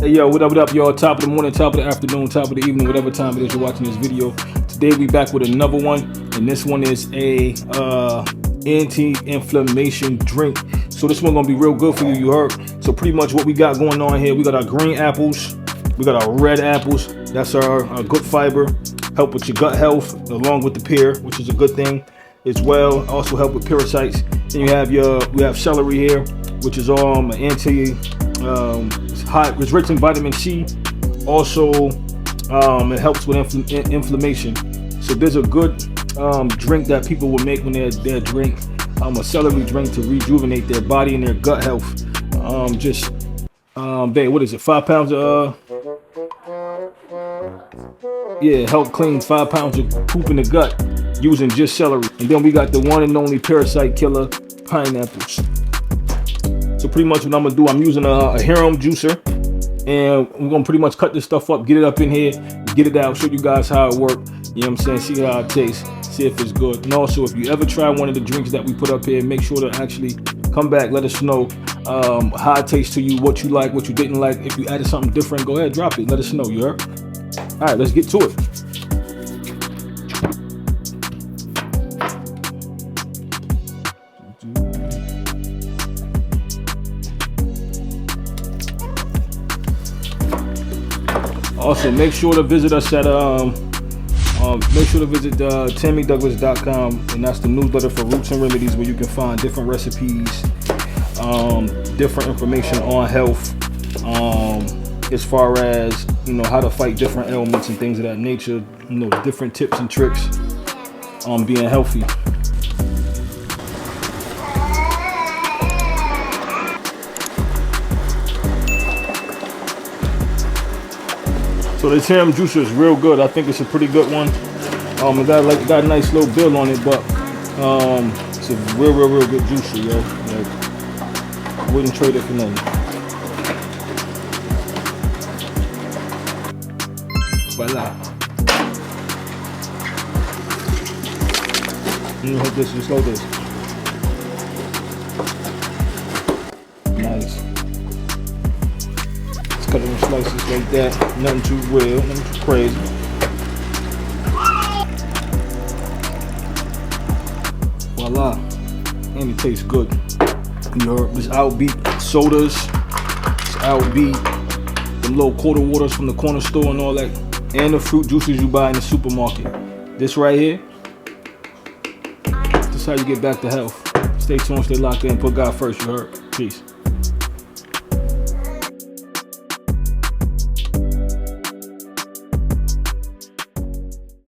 Hey yo, what up, y'all? Top of the morning, top of the afternoon, top of the evening, whatever time it is you're watching this video. Today we back with another one, and this one is a anti-inflammation drink. So this one gonna be real good for you, you heard. So pretty much what we got going on here, we got our green apples, we got our red apples. That's our good fiber, help with your gut health, along with the pear, which is a good thing as well. Also help with parasites. Then you have we have celery here, which is it's rich in vitamin C. Also, it helps with inflammation. So there's a good drink that people will make when they drink a celery drink to rejuvenate their body and their gut health. Babe, what is it? 5 pounds of help clean 5 pounds of poop in the gut using just celery. And then we got the one and only parasite killer, pineapples. So pretty much what I'm gonna do, I'm using a harem juicer, and we're gonna pretty much cut this stuff up, get it up in here, get it out, show you guys how it works. You know what I'm saying? See how it tastes, see if it's good. And also, if you ever try one of the drinks that we put up here, make sure to actually come back, let us know how it tastes to you, what you like, what you didn't like. If you added something different, go ahead, drop it, let us know, you heard? All right, let's get to it. Also, make sure to visit us at TammyDouglas.com, and that's the newsletter for Roots and Remedies, where you can find different recipes, different information on health, as far as how to fight different ailments and things of that nature. Different tips and tricks on being healthy. So this harem juicer is real good. I think it's a pretty good one. It got a nice little bill on it, but it's a real good juicer, yo. Like, I wouldn't trade it for nothing. Voila. Hit this just like this. Nice. Cut it in slices like that. Nothing too real, nothing too crazy. Voila. And it tastes good. This outbeat sodas. This outbeat them little quarter waters from the corner store and all that. And the fruit juices you buy in the supermarket. This right here, this is how you get back to health. Stay tuned, stay locked in, put God first, you heard? Peace.